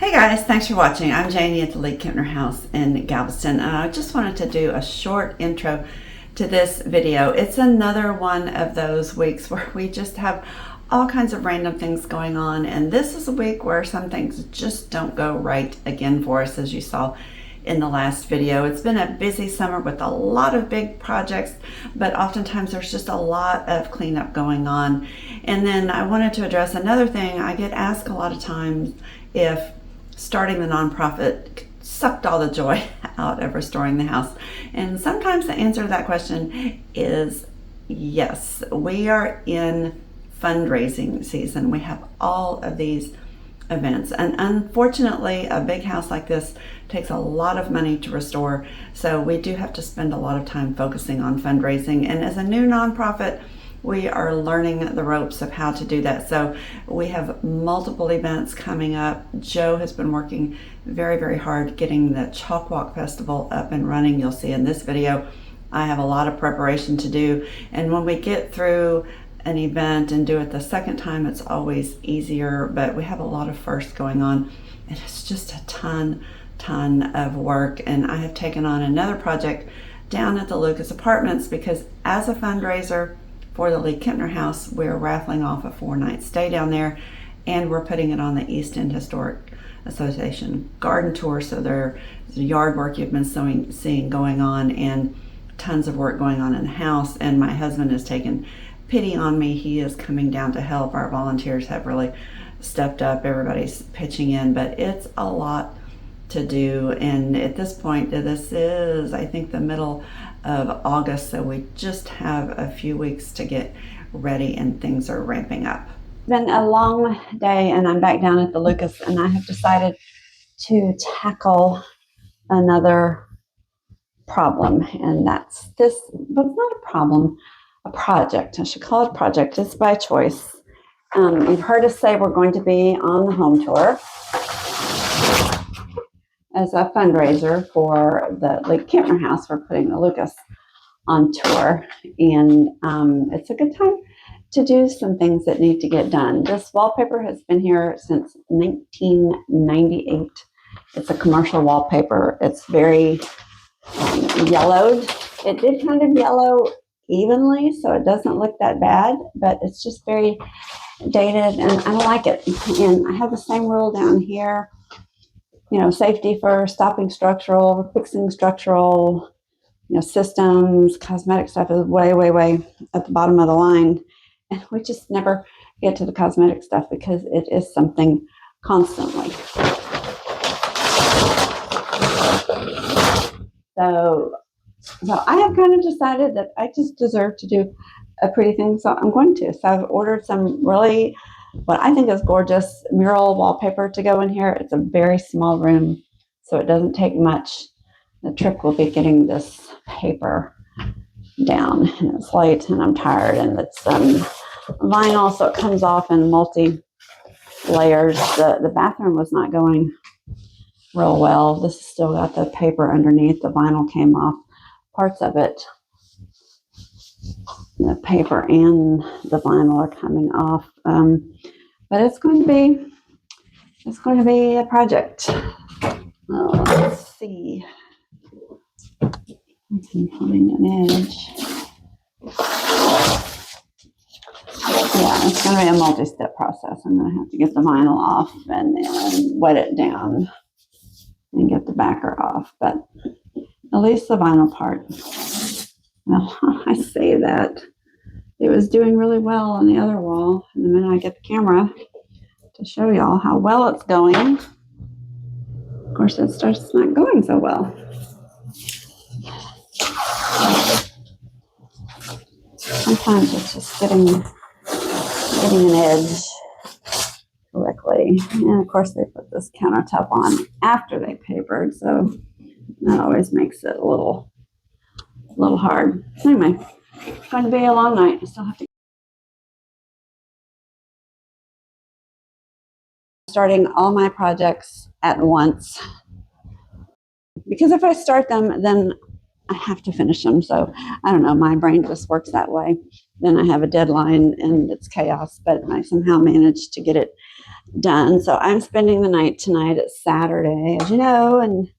Hey guys, thanks for watching. I'm Janie at the League-Kempner House in Galveston. I just wanted to do a short intro to this video. It's another one of those weeks where we just have all kinds of random things going on, and this is a week where some things just don't go right again for us, as you saw in the last video. It's been a busy summer with a lot of big projects, but oftentimes there's just a lot of cleanup going on. And then I wanted to address another thing. I get asked a lot of times if starting the nonprofit sucked all the joy out of restoring the house. And sometimes the answer to that question is yes. We are in fundraising season. We have all of these events, and unfortunately a big house like this takes a lot of money to restore, so we do have to spend a lot of time focusing on fundraising. And as a new nonprofit, we are learning the ropes of how to do that. So we have multiple events coming up. Joe has been working very hard getting the Chalk Walk Festival up and running. You'll see in this video I have a lot of preparation to do, and when we get through an event and do it the second time, it's always easier, but we have a lot of firsts going on, and it's just a ton of work. And I have taken on another project down at the Lucas Apartments because as a fundraiser for the League-Kempner House, we're raffling off a 4-night stay down there, and we're putting it on the East End Historic Association garden tour. So there's yard work you've been seeing going on, and tons of work going on in the house. And my husband has taken pity on me. He is coming down to help. Our volunteers have really stepped up. Everybody's pitching in, but it's a lot to do. And at this point, this is, I think, the middle of August, so we just have a few weeks to get ready, and things are ramping up. It's been a long day, and I'm back down at the Lucas, and I have decided to tackle another problem, and that's this, but it's not a problem, a project. I should call it a project. It's by choice. You've heard us say we're going to be on the home tour as a fundraiser for the League-Kempner House. We're putting the Lucas on tour, and it's a good time to do some things that need to get done. This wallpaper has been here since 1998. It's a commercial wallpaper. It's very yellowed. It did kind of yellow evenly, so it doesn't look that bad, but it's just very dated, and I don't like it. And I have the same rule down here. You know, safety first, stopping structural, fixing structural, systems, cosmetic stuff is way at the bottom of the line. And we just never get to the cosmetic stuff because it is something constantly. So I have kind of decided that I just deserve to do a pretty thing, so I'm going to. So I've ordered some really, what I think is gorgeous mural wallpaper to go in here. It's a very small room, so it doesn't take much. The trick will be getting this paper down, and it's late and I'm tired, and it's vinyl, so it comes off in multi layers. The bathroom was not going real well. This has still got the paper underneath. The vinyl came off, parts of it. The paper and the vinyl are coming off, but it's going to be a project. Let's see. I can find an edge. Yeah, it's going to be a multi-step process. I'm going to have to get the vinyl off and then wet it down and get the backer off, but at least the vinyl part. Well, I say that. It was doing really well on the other wall, and the minute I get the camera to show y'all how well it's going, of course it starts not going so well. Sometimes it's just getting an edge correctly. And of course they put this countertop on after they papered, so that always makes it a little hard. Anyway, it's going to be a long night. I still have to starting all my projects at once, because if I start them, then I have to finish them. So I don't know, my brain just works that way. Then I have a deadline and it's chaos, but I somehow managed to get it done. So I'm spending the night tonight. It's Saturday, as you know, and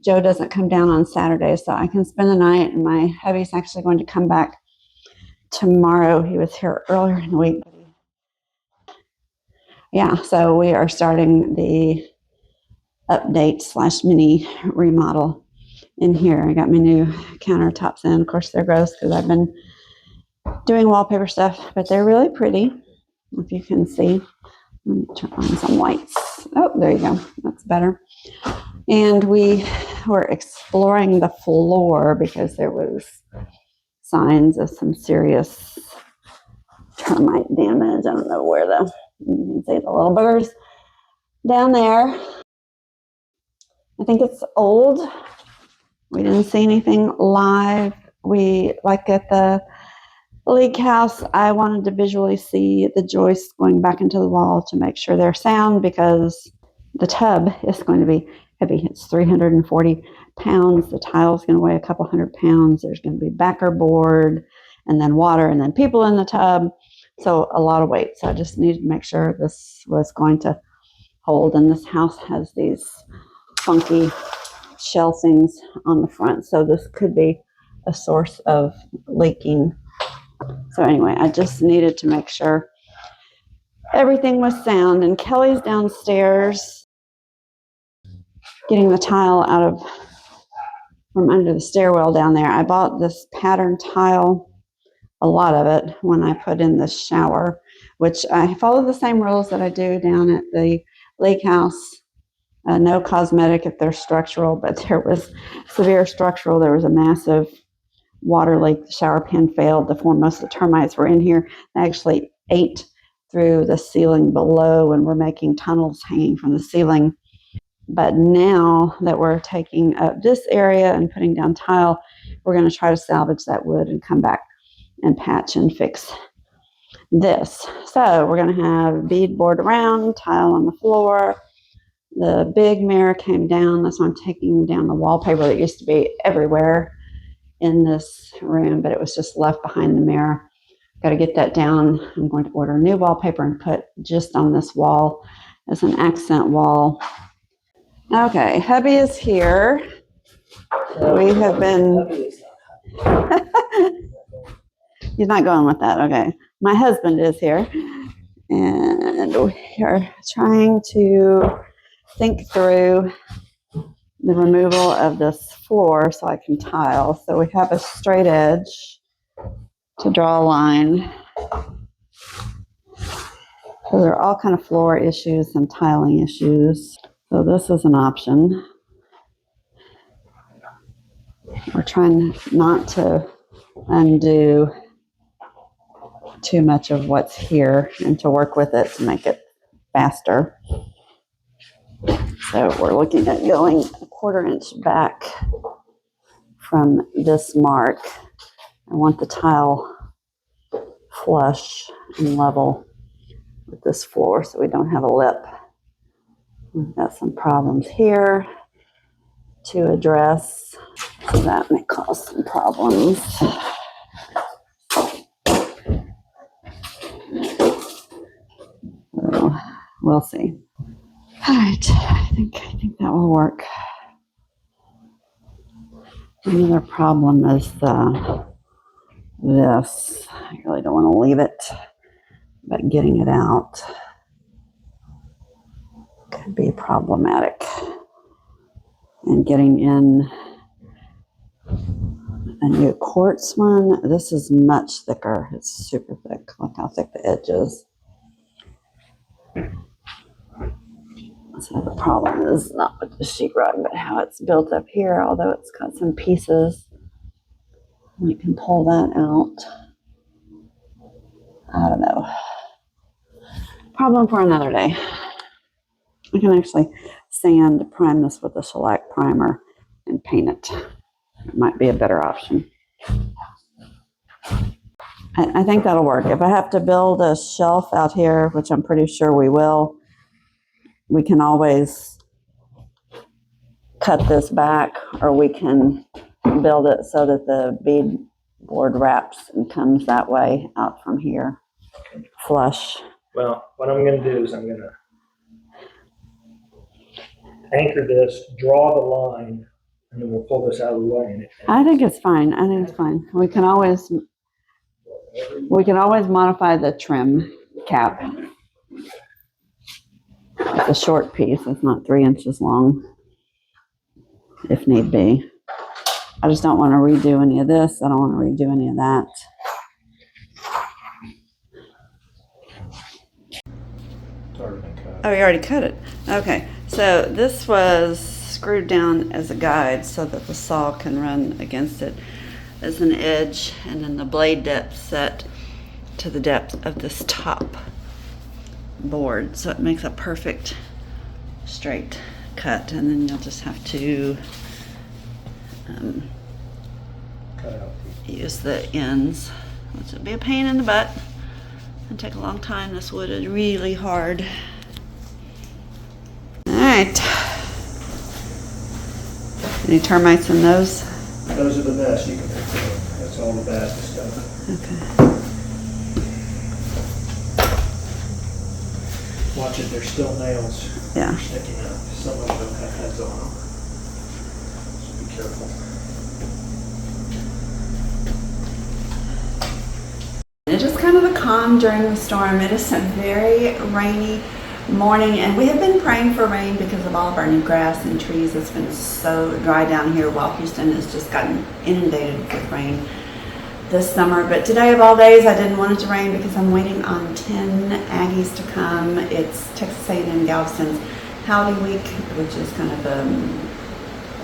Joe doesn't come down on Saturday, so I can spend the night. And my hubby's actually going to come back tomorrow. He was here earlier in the week. Yeah, so we are starting the update/mini remodel in here. I got my new countertops in. Of course, they're gross because I've been doing wallpaper stuff, but they're really pretty, if you can see. Let me turn on some lights. Oh, there you go. That's better. And we were exploring the floor because there was signs of some serious termite damage. I don't know where you can see the little boogers down there. I think it's old. We didn't see anything live. We, like at the League house, I wanted to visually see the joists going back into the wall to make sure they're sound, because the tub is going to be heavy. It's 340 pounds. The tile is going to weigh a couple hundred pounds. There's going to be backer board and then water and then people in the tub. So a lot of weight. So I just needed to make sure this was going to hold. And this house has these funky shell things on the front. So this could be a source of leaking. So anyway, I just needed to make sure everything was sound. And Kelly's downstairs getting the tile out of from under the stairwell down there. I bought this pattern tile, a lot of it, when I put in the shower, which I follow the same rules that I do down at the lake house. No cosmetic if they're structural, but there was severe structural. There was a massive water leak. The shower pan failed. Most of the termites were in here. They actually ate through the ceiling below and were making tunnels hanging from the ceiling. But now that we're taking up this area and putting down tile, we're going to try to salvage that wood and come back and patch and fix this. So we're going to have beadboard around, tile on the floor. The big mirror came down. That's why I'm taking down the wallpaper that used to be everywhere in this room, but it was just left behind the mirror. Got to get that down. I'm going to order new wallpaper and put just on this wall as an accent wall. Okay, hubby is here. We have been... He's not going with that. Okay. My husband is here. And we are trying to think through the removal of this floor so I can tile. So we have a straight edge to draw a line. So there are all kind of floor issues and tiling issues. So this is an option. We're trying not to undo too much of what's here and to work with it to make it faster. So we're looking at going a 1/4 inch back from this mark. I want the tile flush and level with this floor so we don't have a lip. We've got some problems here to address, so that may cause some problems. So we'll see. All right, I think that will work. Another problem is this. I really don't want to leave it, but getting it out could be problematic. And getting in a new quartz one, this is much thicker. It's super thick. Look how thick the edge is. So the problem is not with the sheetrock, but how it's built up here, although it's got some pieces. We can pull that out. I don't know. Problem for another day. I can actually prime this with a shellac primer and paint it. It might be a better option. I think that'll work. If I have to build a shelf out here, which I'm pretty sure we will, we can always cut this back, or we can build it so that the beadboard wraps and comes that way out from here, flush. Well, what I'm going to do is I'm going to anchor this, draw the line, and then we'll pull this out of the way. And I think it's fine. I think it's fine. We can always modify the trim cap. It's a short piece. It's not 3 inches long, if need be. I just don't want to redo any of this. I don't want to redo any of that. it's already been cut. Oh, you already cut it. Okay, so this was screwed down as a guide so that the saw can run against it as an edge, and then the blade depth set to the depth of this top board, so it makes a perfect straight cut. And then you'll just have to Cut out. use the ends, which will be a pain in the butt and take a long time. This wood is really hard. All right. Any termites in those? Those are the best you can pick up. That's all the bad stuff. Okay. Watch it, they're still nails. Yeah. Sticking up. Some of them have heads on them. So be careful. It is kind of a calm during the storm. It is a very rainy morning, and we have been praying for rain because of all of our new grass and trees. It's been so dry down here, while Houston has just gotten inundated with rain this summer. But today of all days, I didn't want it to rain because I'm waiting on 10 Aggies to come. It's Texas A&M Galveston's Howdy Week, which is kind of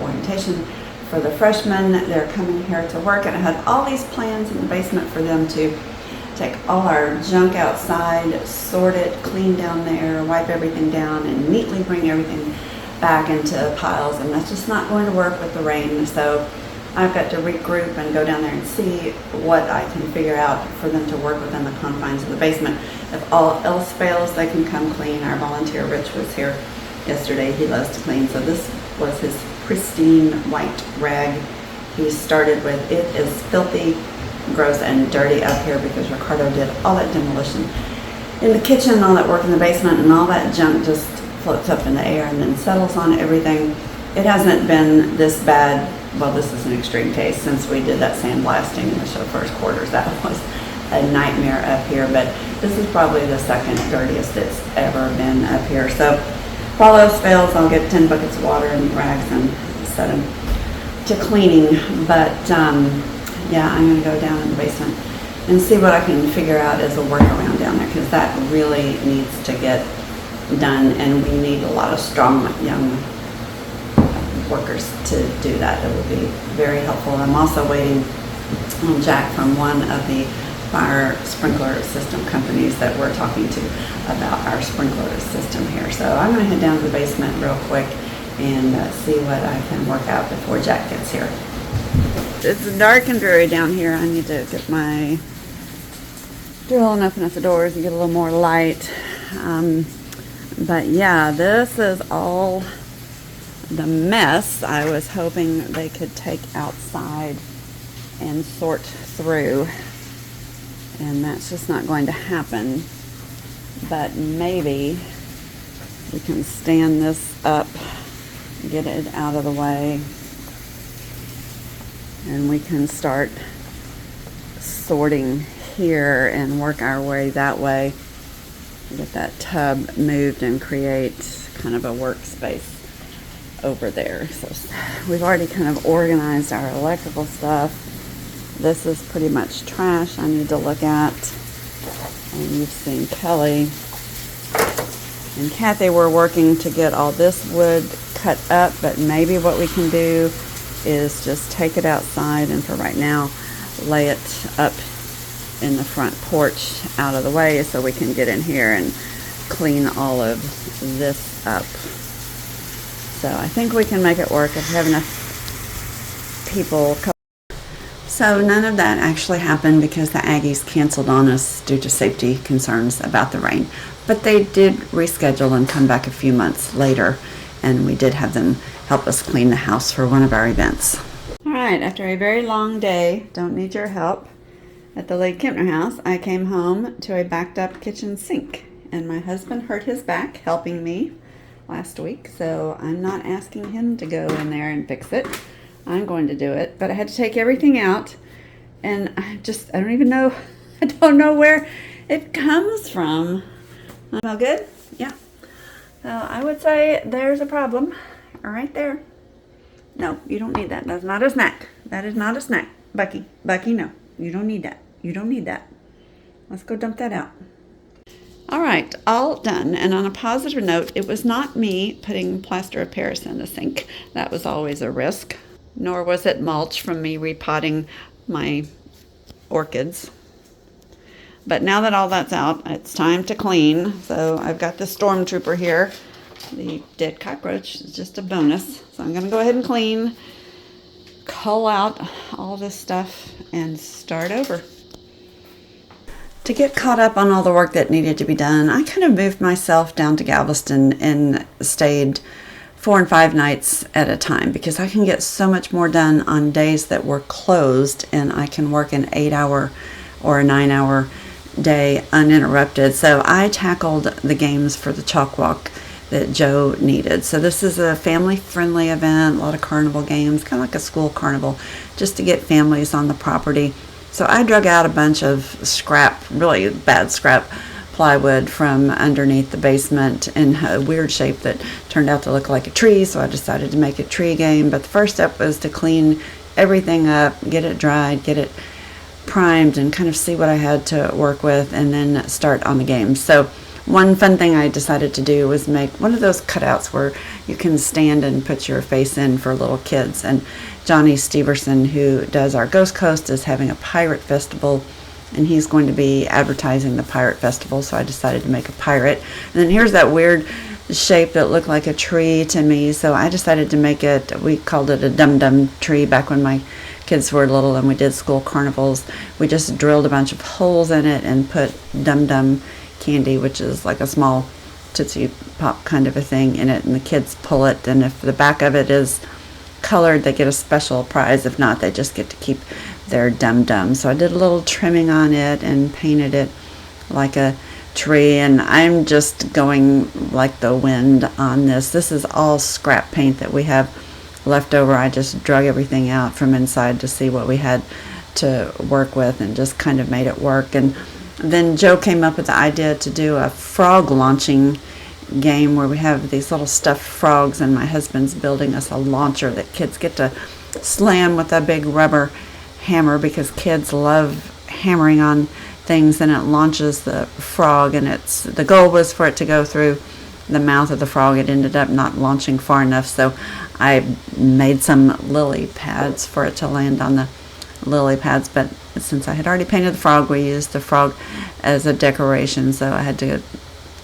orientation for the freshmen. They're coming here to work, and I had all these plans in the basement for them to take all our junk outside, sort it, clean down there, wipe everything down, and neatly bring everything back into piles. And that's just not going to work with the rain. So I've got to regroup and go down there and see what I can figure out for them to work within the confines of the basement. If all else fails, they can come clean. Our volunteer Rich was here yesterday. He loves to clean. So this was his pristine white rag he started with. It is filthy, gross, and dirty up here because Ricardo did all that demolition in the kitchen, all that work in the basement, and all that junk just floats up in the air and then settles on everything. It hasn't been this bad. Well, this is an extreme case since we did that sandblasting in the chauffeur's quarters. That was a nightmare up here, but this is probably the second dirtiest it's ever been up here. So if all else fails, I'll get 10 buckets of water and rags and set them to cleaning. But yeah, I'm going to go down in the basement and see what I can figure out as a workaround down there, because that really needs to get done, and we need a lot of strong young workers to do that. It would be very helpful. I'm also waiting on Jack from one of the fire sprinkler system companies that we're talking to about our sprinkler system here. So I'm going to head down to the basement real quick and see what I can work out before Jack gets here. It's dark and dreary down here. I need to get my drill and open up the doors and get a little more light. But yeah, this is all the mess I was hoping they could take outside and sort through. And that's just not going to happen. But maybe we can stand this up, get it out of the way, and we can start sorting here and work our way that way. Get that tub moved and create kind of a workspace over there. So we've already kind of organized our electrical stuff. This is pretty much trash I need to look at. And you've seen Kelly and Kathy were working to get all this wood cut up, but maybe what we can do is just take it outside and for right now lay it up in the front porch out of the way so we can get in here and clean all of this up. So I think we can make it work if we have enough people. So none of that actually happened because the Aggies canceled on us due to safety concerns about the rain. But they did reschedule and come back a few months later, and we did have them help us clean the house for one of our events. All right, after a very long day, don't need your help, at the League-Kempner House, I came home to a backed up kitchen sink, and my husband hurt his back helping me last week, so I'm not asking him to go in there and fix it. I'm going to do it, but I had to take everything out, and I don't even know, I don't know where it comes from. Smell good? Yeah. So I would say there's a problem right there. No, you don't need that. That's not a snack. That is not a snack. Bucky, no. You don't need that. You don't need that. Let's go dump that out. All right, all done. And on a positive note, it was not me putting plaster of Paris in the sink. That was always a risk. Nor was it mulch from me repotting my orchids. But now that all that's out, it's time to clean. So I've got the stormtrooper here. The dead cockroach is just a bonus. So I'm going to go ahead and clean, cull out all this stuff, and start over. To get caught up on all the work that needed to be done, I kind of moved myself down to Galveston and stayed 4 and 5 nights at a time because I can get so much more done on days that were closed, and I can work an 8-hour or a 9-hour day uninterrupted. So I tackled the games for the chalk walk that Joe needed. So this is a family-friendly event, a lot of carnival games, kind of like a school carnival, just to get families on the property. So I drug out a bunch of scrap, really bad scrap plywood from underneath the basement in a weird shape that turned out to look like a tree, so I decided to make a tree game. But the first step was to clean everything up, get it dried, get it primed, and kind of see what I had to work with, and then start on the game. So one fun thing I decided to do was make one of those cutouts where you can stand and put your face in for little kids. And Johnny Steverson, who does our Ghost Coast, is having a pirate festival, and he's going to be advertising the pirate festival, so I decided to make a pirate. And then here's that weird shape that looked like a tree to me, so I decided to make it, we called it a dum-dum tree back when my kids were little and we did school carnivals. We just drilled a bunch of holes in it and put dum-dum candy, which is like a small Tootsie Pop kind of a thing, in it, and the kids pull it, and if the back of it is colored, they get a special prize. If not, they just get to keep their dum-dum. So I did a little trimming on it and painted it like a tree, and I'm just going like the wind on this. This is all scrap paint that we have left over. I just drug everything out from inside to see what we had to work with and just kind of made it work. And then Joe came up with the idea to do a frog launching game where we have these little stuffed frogs, and my husband's building us a launcher that kids get to slam with a big rubber hammer, because kids love hammering on things, and it launches the frog. And the goal was for it to go through the mouth of the frog. It ended up not launching far enough, so I made some lily pads for it to land on the lily pads. But since I had already painted the frog, we used the frog as a decoration, so I had to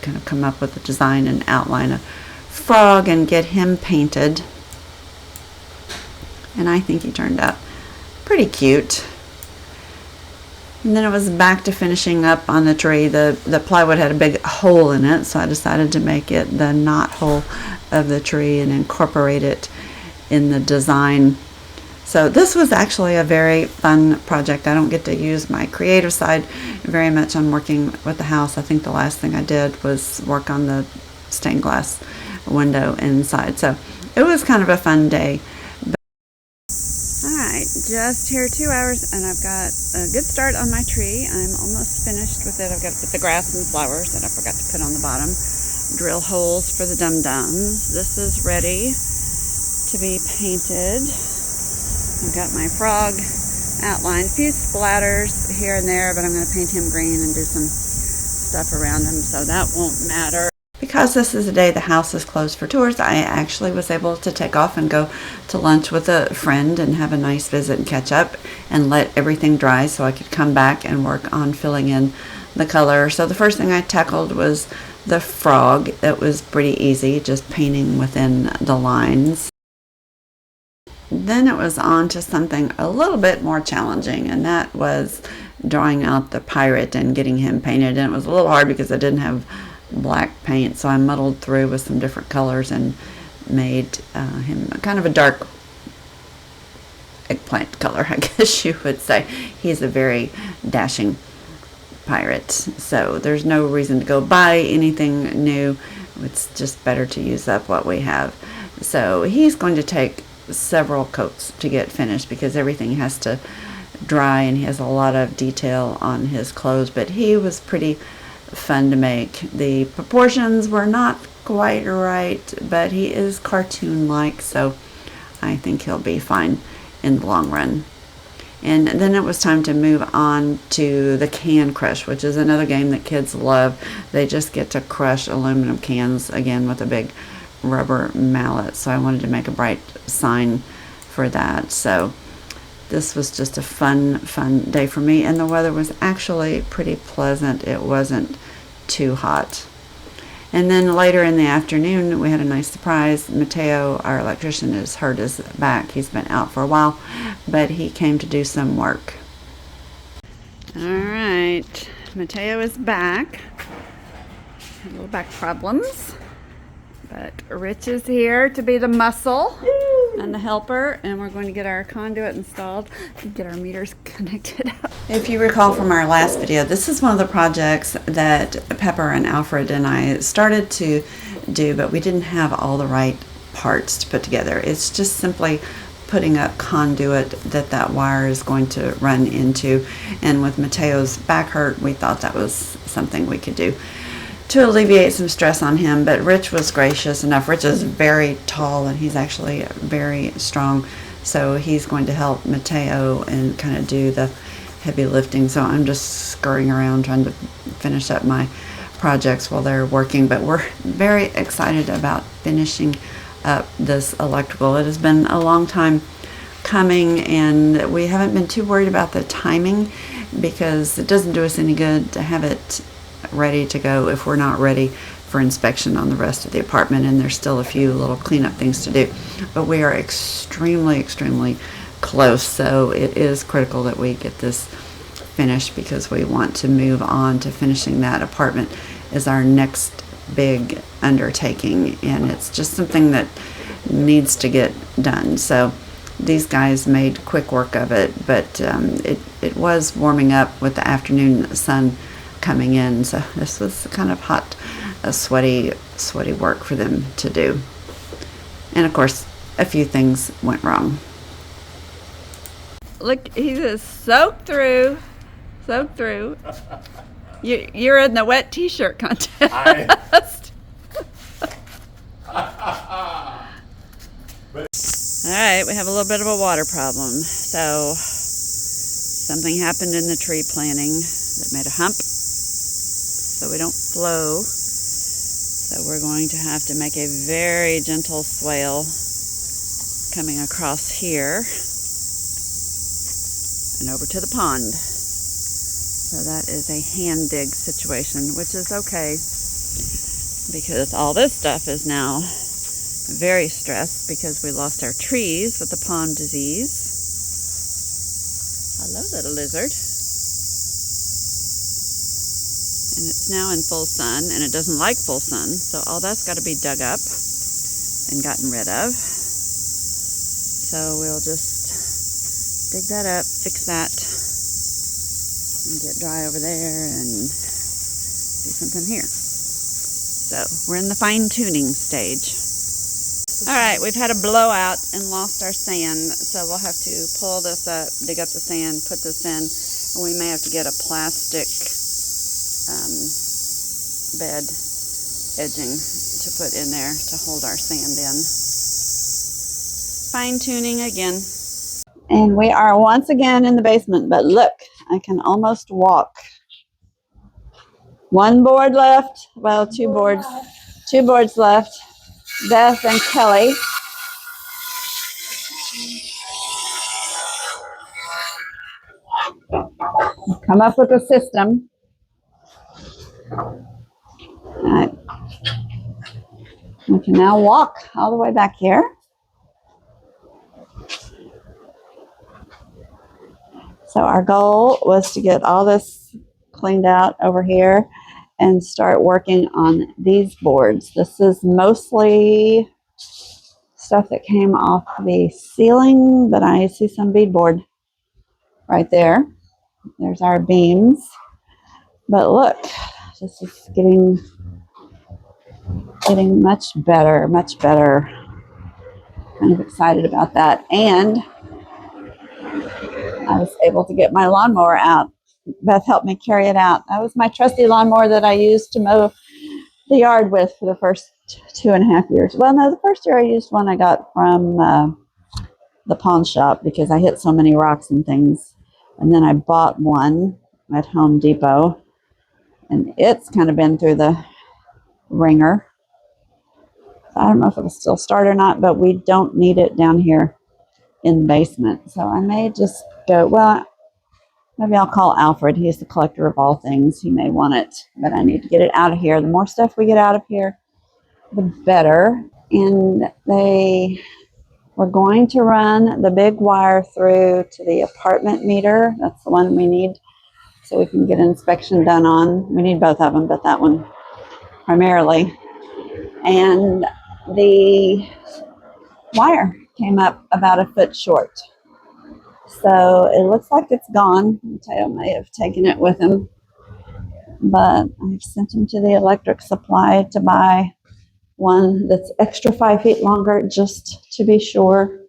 kind of come up with a design and outline a frog and get him painted, and I think he turned out pretty cute. And then it was back to finishing up on the tree. The plywood had a big hole in it, so I decided to make it the knot hole of the tree and incorporate it in the design. So this was actually a very fun project. I don't get to use my creative side very much on working with the house. I think the last thing I did was work on the stained glass window inside. So it was kind of a fun day. Alright, just here 2 hours, and I've got a good start on my tree. I'm almost finished with it. I've got to put the grass and flowers that I forgot to put on the bottom. Drill holes for the dum-dums. This is ready to be painted. I've got my frog outlined, a few splatters here and there, but I'm going to paint him green and do some stuff around him, so that won't matter. Because this is a day the house is closed for tours, I actually was able to take off and go to lunch with a friend and have a nice visit and catch up and let everything dry so I could come back and work on filling in the color. So the first thing I tackled was the frog. It was pretty easy, just painting within the lines. Then it was on to something a little bit more challenging, and that was drawing out the pirate and getting him painted. And it was a little hard because I didn't have black paint, so I muddled through with some different colors and made him kind of a dark eggplant color, I guess you would say. He's a very dashing pirate, so there's no reason to go buy anything new. It's just better to use up what we have. So he's going to take several coats to get finished because everything has to dry, and he has a lot of detail on his clothes, but he was pretty fun to make. The proportions were not quite right, but he is cartoon-like, so I think he'll be fine in the long run. And then it was time to move on to the can crush, which is another game that kids love. They just get to crush aluminum cans, again with a big rubber mallet. So I wanted to make a bright sign for that. So this was just a fun day for me, and the weather was actually pretty pleasant. It wasn't too hot. And then later in the afternoon, we had a nice surprise. Mateo, our electrician, has hurt his back. He's been out for a while, but he came to do some work. All right, Mateo is back. Had little back problems, but Rich is here to be the muscle and the helper, and we're going to get our conduit installed and get our meters connected up. If you recall from our last video, this is one of the projects that Pepper and Alfred and I started to do, but we didn't have all the right parts to put together. It's just simply putting up conduit that wire is going to run into, and with Mateo's back hurt, we thought that was something we could do to alleviate some stress on him. But Rich was gracious enough. Rich is very tall, and he's actually very strong, so he's going to help Mateo and kind of do the heavy lifting. So I'm just scurrying around trying to finish up my projects while they're working, but we're very excited about finishing up this electrical. It has been a long time coming, and we haven't been too worried about the timing because it doesn't do us any good to have it ready to go if we're not ready for inspection on the rest of the apartment, and there's still a few little cleanup things to do. But we are extremely close, so it is critical that we get this finished because we want to move on to finishing that apartment as our next big undertaking, and it's just something that needs to get done. So these guys made quick work of it, but it was warming up with the afternoon sun coming in, so this was kind of hot, sweaty work for them to do. And of course, a few things went wrong. Look, he's just soaked through. You're in the wet t-shirt contest. All right, we have a little bit of a water problem. So something happened in the tree planting that made a hump, so we don't flow. So we're going to have to make a very gentle swale coming across here and over to the pond. So that is a hand dig situation, which is okay because all this stuff is now very stressed because we lost our trees with the pond disease. Hello, little lizard. And it's now in full sun, and it doesn't like full sun, so all that's got to be dug up and gotten rid of. So we'll just dig that up, fix that, and get dry over there and do something here. So we're in the fine-tuning stage. All right, we've had a blowout and lost our sand, so we'll have to pull this up, dig up the sand, put this in, and we may have to get a plastic bed edging to put in there to hold our sand in. Fine-tuning again. And we are once again in the basement, but look, I can almost walk. One board left, well, two boards left. Beth and Kelly. Come up with a system. All right. We can now walk all the way back here. So our goal was to get all this cleaned out over here and start working on these boards. This is mostly stuff that came off the ceiling, but I see some beadboard right there. There's our beams. But look, this is getting getting much better, much better. Kind of excited about that. And I was able to get my lawnmower out. Beth helped me carry it out. That was my trusty lawnmower that I used to mow the yard with for the first 2.5 years. Well, no, the first year I used one I got from the pawn shop because I hit so many rocks and things. And then I bought one at Home Depot, and it's kind of been through the ringer. I don't know if it'll still start or not, but we don't need it down here in the basement. So I may just go, well, maybe I'll call Alfred. He's the collector of all things. He may want it, but I need to get it out of here. The more stuff we get out of here, the better. And they were going to run the big wire through to the apartment meter. That's the one we need so we can get an inspection done on. We need both of them, but that one primarily. And the wire came up about a foot short. So it looks like it's gone. Mateo may have taken it with him, but I've sent him to the electric supply to buy one that's extra 5 feet longer just to be sure.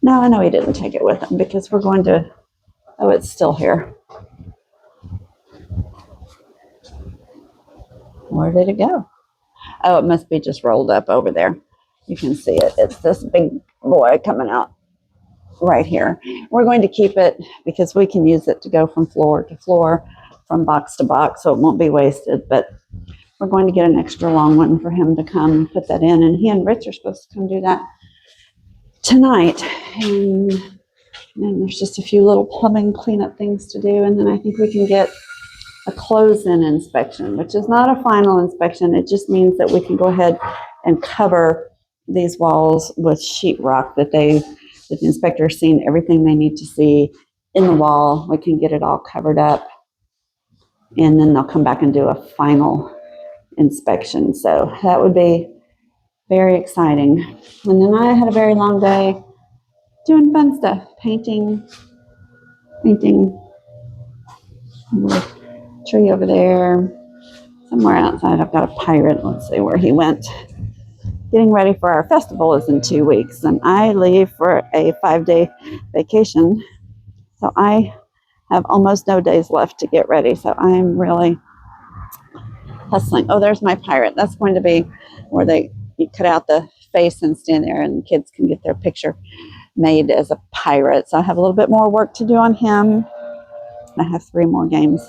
No, I know he didn't take it with him because we're going to, oh, it's still here. Where did it go? Oh, it must be just rolled up over there. You can see it. It's this big boy coming out right here. We're going to keep it because we can use it to go from floor to floor, from box to box, so it won't be wasted. But we're going to get an extra long one for him to come put that in. And he and Rich are supposed to come do that tonight. And there's just a few little plumbing cleanup things to do. And then I think we can get a close-in inspection, which is not a final inspection. It just means that we can go ahead and cover these walls with sheetrock that the inspector's seen everything they need to see in the wall. We can get it all covered up, and then they'll come back and do a final inspection. So that would be very exciting. And then I had a very long day doing fun stuff, painting. Tree over there, somewhere outside. I've got a pirate. Let's see where he went. Getting ready for our festival is in 2 weeks, and I leave for a 5-day vacation. So I have almost no days left to get ready. So I'm really hustling. Oh, there's my pirate. That's going to be where you cut out the face and stand there, and kids can get their picture made as a pirate. So I have a little bit more work to do on him. I have 3 more games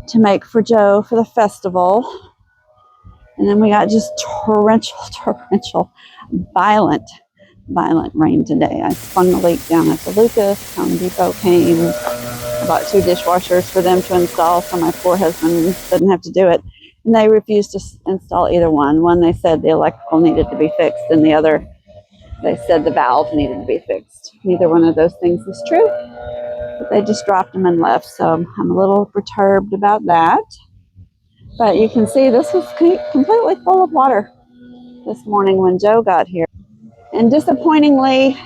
to make for Joe for the festival. And then we got just torrential, violent rain today. I sprung the leak down at the Lucas. Home Depot came. I bought 2 dishwashers for them to install so my poor husband didn't have to do it. And they refused to install either one. One, they said the electrical needed to be fixed, and the other, they said the valve needed to be fixed. Neither one of those things was true. But they just dropped them and left, so I'm a little perturbed about that. But you can see this was completely full of water this morning when Joe got here. And disappointingly,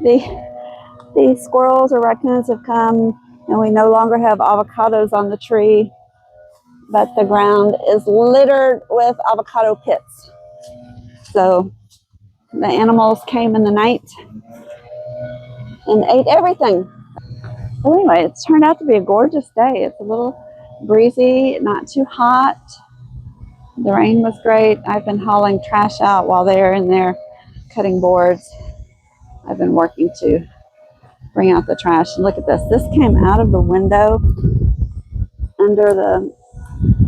the squirrels or raccoons have come, and we no longer have avocados on the tree, but the ground is littered with avocado pits. So the animals came in the night and ate everything. Well, anyway, it's turned out to be a gorgeous day. It's a little breezy, not too hot. The rain was great. I've been hauling trash out while they're in there cutting boards. I've been working to bring out the trash. And look at this. This came out of the window under the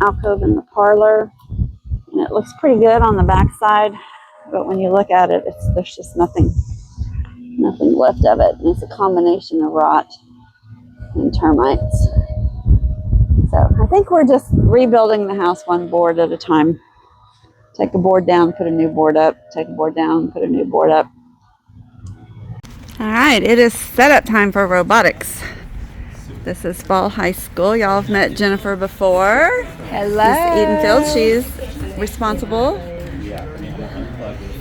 alcove in the parlor. And it looks pretty good on the backside. But when you look at it, there's just nothing left of it. And it's a combination of rot and termites. So I think we're just rebuilding the house one board at a time. Take a board down, put a new board up. Take a board down, put a new board up. All right, it is setup time for robotics. This is Fall High School. Y'all have met Jennifer before. Hello. Miss Edenfield. She's responsible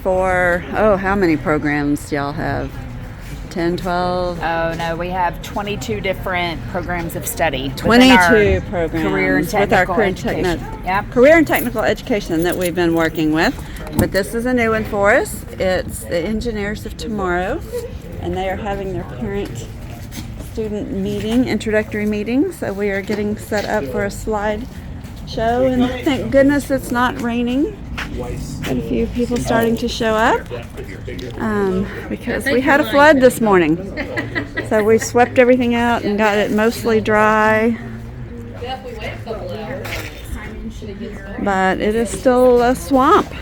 for, how many programs do y'all have? 10, 12. Oh, no, we have 22 different programs of study. within 22 our programs career and with our technical career, education. Yep. career and technical education that we've been working with. But this is a new one for us. It's the Engineers of Tomorrow, and they are having their parent student meeting, introductory meeting. So we are getting set up for a slide show, and thank goodness it's not raining. Got a few people starting to show up because we had a flood this morning. So we swept everything out and got it mostly dry. But it is still a swamp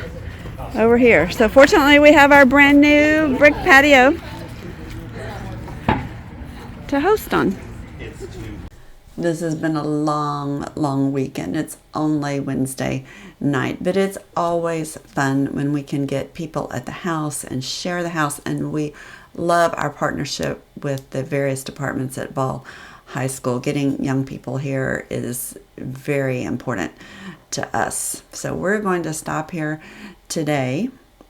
over here. So fortunately we have our brand new brick patio to host on. This has been a long weekend. It's only Wednesday night, but it's always fun when we can get people at the house and share the house, and we love our partnership with the various departments at Ball High School. Getting young people here is very important to us. So we're going to stop here today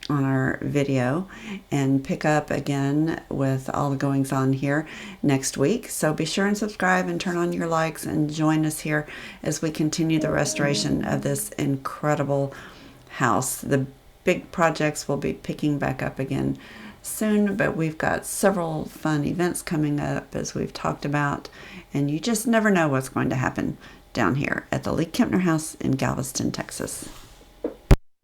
on our video and pick up again with all the goings on here next week. So be sure and subscribe and turn on your likes and join us here as we continue the restoration of this incredible house. The big projects will be picking back up again soon, but we've got several fun events coming up as we've talked about, and you just never know what's going to happen down here at the League-Kempner House in Galveston, Texas.